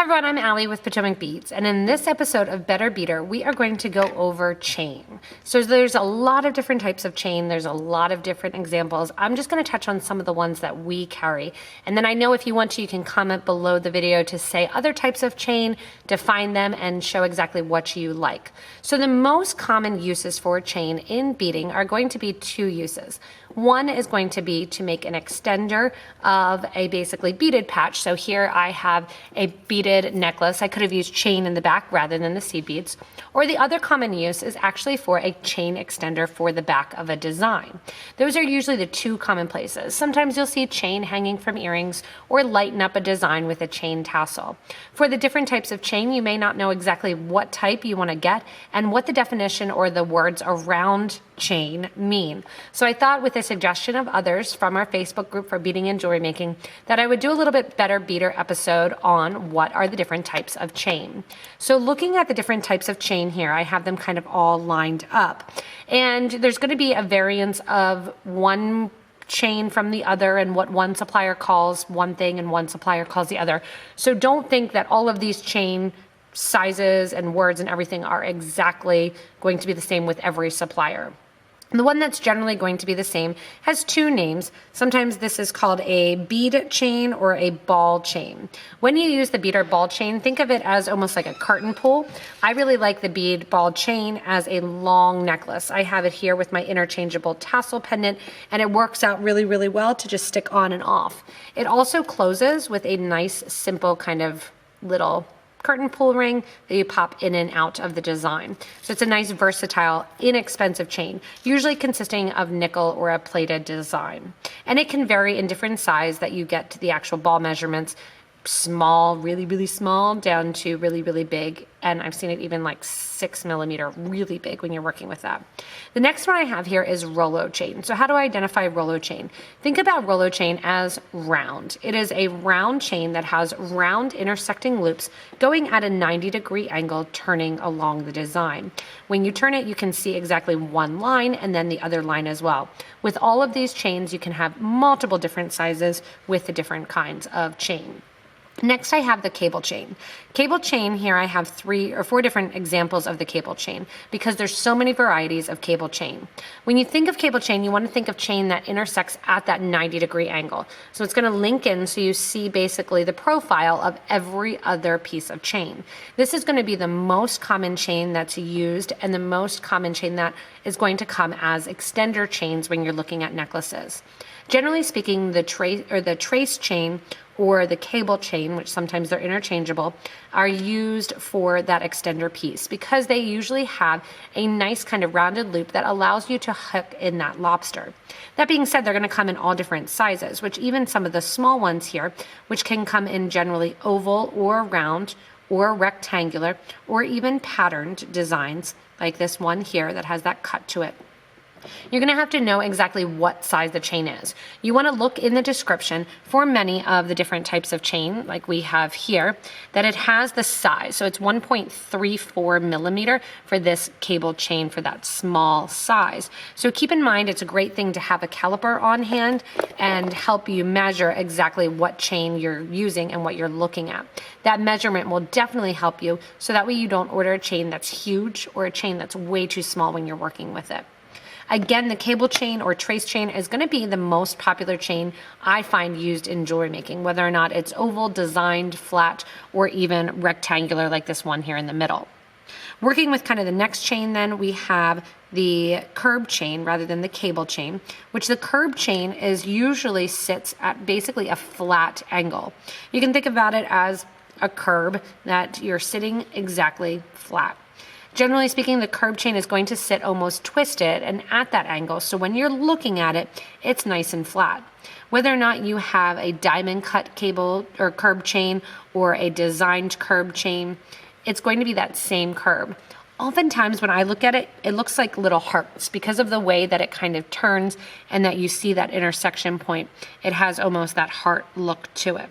Hi everyone, I'm Allie with PotomacBeads, and in this episode of Better Beader, we are going to go over chain. So there's a lot of different types of chain, there's a lot of different examples. I'm just going to touch on some of the ones that we carry, and then I know if you want to, you can comment below the video to say other types of chain, define them, and show exactly what you like. So the most common uses for chain in beading are going to be two uses. One is going to be to make an extender of a basically beaded patch. So here I have a beaded necklace. I could have used chain in the back rather than the seed beads. Or the other common use is actually for a chain extender for the back of a design. Those are usually the two common places. Sometimes you'll see chain hanging from earrings or lighten up a design with a chain tassel. For the different types of chain, you may not know exactly what type you want to get and what the definition or the words around chain mean. So I thought with a suggestion of others from our Facebook group for beading and jewelry making that I would do a little bit better beader episode on what are the different types of chain. So looking at the different types of chain here, I have them kind of all lined up. And there's going to be a variance of one chain from the other and what one supplier calls one thing and one supplier calls the other. So don't think that all of these chain sizes and words and everything are exactly going to be the same with every supplier. The one that's generally going to be the same has two names. Sometimes this is called a bead chain or a ball chain. When you use the bead or ball chain, think of it as almost like a curtain pull. I really like the bead ball chain as a long necklace. I have it here with my interchangeable tassel pendant, and it works out really, really well to just stick on and off. It also closes with a nice, simple kind of little curtain pull ring that you pop in and out of the design. So it's a nice, versatile, inexpensive chain, usually consisting of nickel or a plated design. And it can vary in different size that you get to the actual ball measurements, small, really, really small, down to really, really big. And I've seen it even like 6 millimeter, really big when you're working with that. The next one I have here is Rollo chain. So how do I identify Rollo chain? Think about Rollo chain as round. It is a round chain that has round intersecting loops going at a 90-degree angle turning along the design. When you turn it, you can see exactly one line and then the other line as well. With all of these chains, you can have multiple different sizes with the different kinds of chain. Next, I have the cable chain. Cable chain, here I have 3 or 4 different examples of the cable chain because there's so many varieties of cable chain. When you think of cable chain, you want to think of chain that intersects at that 90-degree angle. So it's going to link in so you see basically the profile of every other piece of chain. This is going to be the most common chain that's used and the most common chain that is going to come as extender chains when you're looking at necklaces. Generally speaking, the trace chain or the cable chain, which sometimes they're interchangeable, are used for that extender piece because they usually have a nice kind of rounded loop that allows you to hook in that lobster. That being said, they're going to come in all different sizes, which even some of the small ones here, which can come in generally oval or round or rectangular or even patterned designs like this one here that has that cut to it. You're going to have to know exactly what size the chain is. You want to look in the description for many of the different types of chain, like we have here, that it has the size. So it's 1.34 millimeter for this cable chain for that small size. So keep in mind, it's a great thing to have a caliper on hand and help you measure exactly what chain you're using and what you're looking at. That measurement will definitely help you so that way you don't order a chain that's huge or a chain that's way too small when you're working with it. Again, the cable chain or trace chain is going to be the most popular chain I find used in jewelry making, whether or not it's oval, designed, flat, or even rectangular like this one here in the middle. Working with kind of the next chain then, we have the curb chain rather than the cable chain, which the curb chain is usually sits at basically a flat angle. You can think about it as a curb that you're sitting exactly flat. Generally speaking, the curb chain is going to sit almost twisted and at that angle, so when you're looking at it, it's nice and flat. Whether or not you have a diamond cut cable or curb chain or a designed curb chain, it's going to be that same curb. Oftentimes when I look at it, it looks like little hearts because of the way that it kind of turns and that you see that intersection point. It has almost that heart look to it.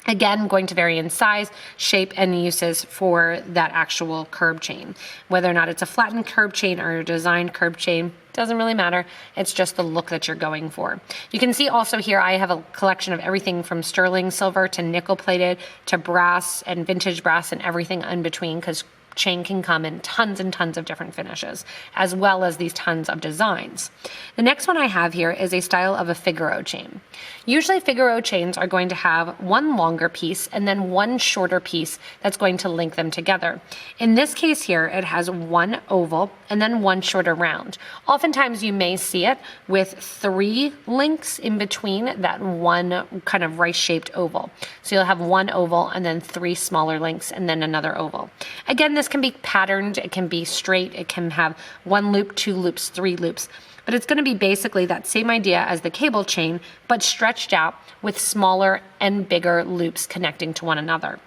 Again, going to vary in size, shape, and uses for that actual curb chain. Whether or not it's a flattened curb chain or a designed curb chain, doesn't really matter. It's just the look that you're going for. You can see also here I have a collection of everything from sterling silver to nickel plated to brass and vintage brass and everything in between, because chain can come in tons and tons of different finishes, as well as these tons of designs. The next one I have here is a style of a Figaro chain. Usually Figaro chains are going to have one longer piece and then one shorter piece that's going to link them together. In this case here, it has one oval and then one shorter round. Oftentimes you may see it with 3 links in between that one kind of rice-shaped oval. So you'll have one oval and then 3 smaller links and then another oval. Again, this can be patterned, it can be straight, it can have 1 loop, 2 loops, 3 loops, but it's going to be basically that same idea as the cable chain, but stretched out with smaller and bigger loops connecting to one another.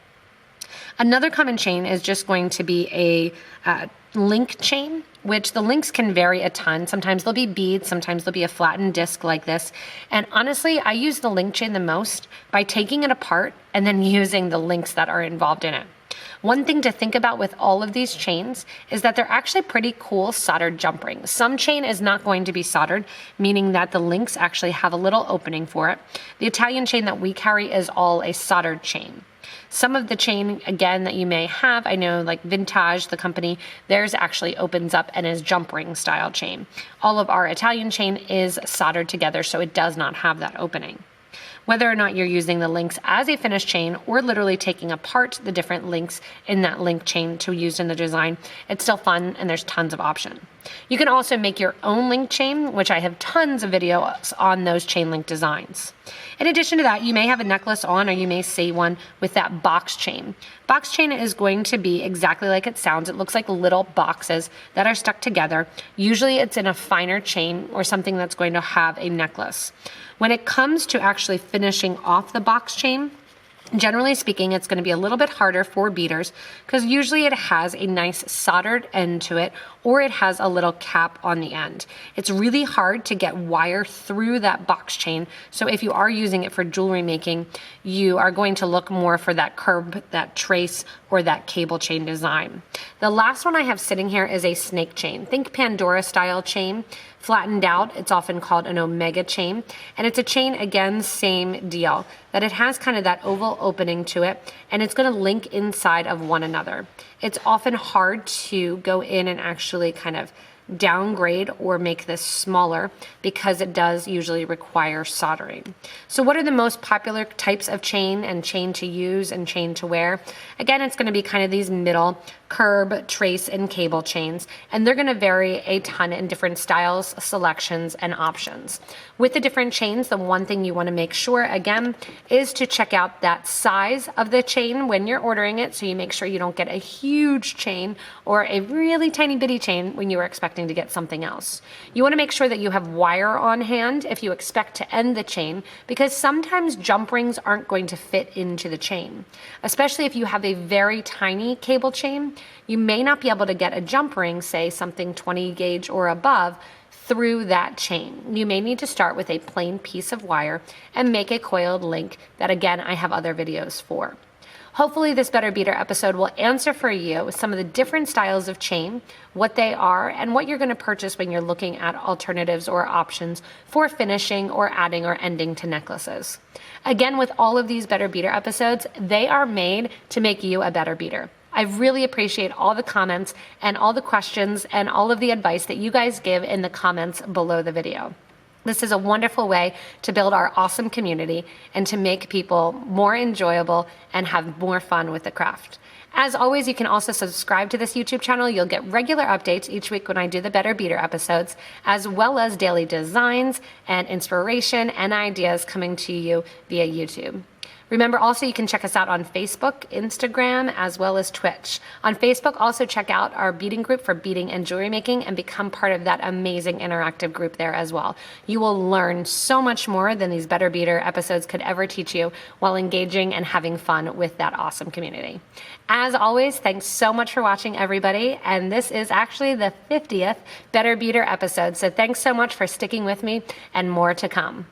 Another common chain is just going to be a link chain, which the links can vary a ton. Sometimes they'll be beads, sometimes they'll be a flattened disc like this. And honestly, I use the link chain the most by taking it apart and then using the links that are involved in it. One thing to think about with all of these chains is that they're actually pretty cool soldered jump rings. Some chain is not going to be soldered, meaning that the links actually have a little opening for it. The Italian chain that we carry is all a soldered chain. Some of the chain, again, that you may have, I know like Vintage, the company, theirs actually opens up and is jump ring style chain. All of our Italian chain is soldered together, so it does not have that opening. Whether or not you're using the links as a finished chain or literally taking apart the different links in that link chain to use in the design, it's still fun and there's tons of option. You can also make your own link chain, which I have tons of videos on those chain link designs. In addition to that, you may have a necklace on, or you may see one with that box chain. Box chain is going to be exactly like it sounds. It looks like little boxes that are stuck together. Usually it's in a finer chain or something that's going to have a necklace. When it comes to actually finishing off the box chain, generally speaking, it's going to be a little bit harder for beaders because usually it has a nice soldered end to it, or it has a little cap on the end. It's really hard to get wire through that box chain. So if you are using it for jewelry making, you are going to look more for that curb, that trace, or that cable chain design. The last one I have sitting here is a snake chain. Think Pandora style chain. Flattened out, it's often called an omega chain, and it's a chain, again, same deal, that it has kind of that oval opening to it, and it's going to link inside of one another. It's often hard to go in and actually kind of downgrade or make this smaller because it does usually require soldering. So what are the most popular types of chain and chain to use and chain to wear? Again, it's going to be kind of these middle curb, trace, and cable chains, and they're going to vary a ton in different styles, selections, and options. With the different chains, the one thing you want to make sure, again, is to check out that size of the chain when you're ordering it, so you make sure you don't get a huge chain or a really tiny bitty chain when you were expecting to get something else. You want to make sure that you have wire on hand if you expect to end the chain, because sometimes jump rings aren't going to fit into the chain. Especially if you have a very tiny cable chain, you may not be able to get a jump ring, say something 20 gauge or above, through that chain. You may need to start with a plain piece of wire and make a coiled link that, again, I have other videos for. Hopefully this Better Beader episode will answer for you some of the different styles of chain, what they are, and what you're going to purchase when you're looking at alternatives or options for finishing or adding or ending to necklaces. Again, with all of these Better Beader episodes, they are made to make you a better beader. I really appreciate all the comments and all the questions and all of the advice that you guys give in the comments below the video. This is a wonderful way to build our awesome community and to make people more enjoyable and have more fun with the craft. As always, you can also subscribe to this YouTube channel. You'll get regular updates each week when I do the Better Beader episodes, as well as daily designs and inspiration and ideas coming to you via YouTube. Remember also, you can check us out on Facebook, Instagram, as well as Twitch. On Facebook, also check out our beading group for beading and jewelry making and become part of that amazing interactive group there as well. You will learn so much more than these Better Beader episodes could ever teach you while engaging and having fun with that awesome community. As always, thanks so much for watching, everybody. And this is actually the 50th Better Beader episode. So thanks so much for sticking with me, and more to come.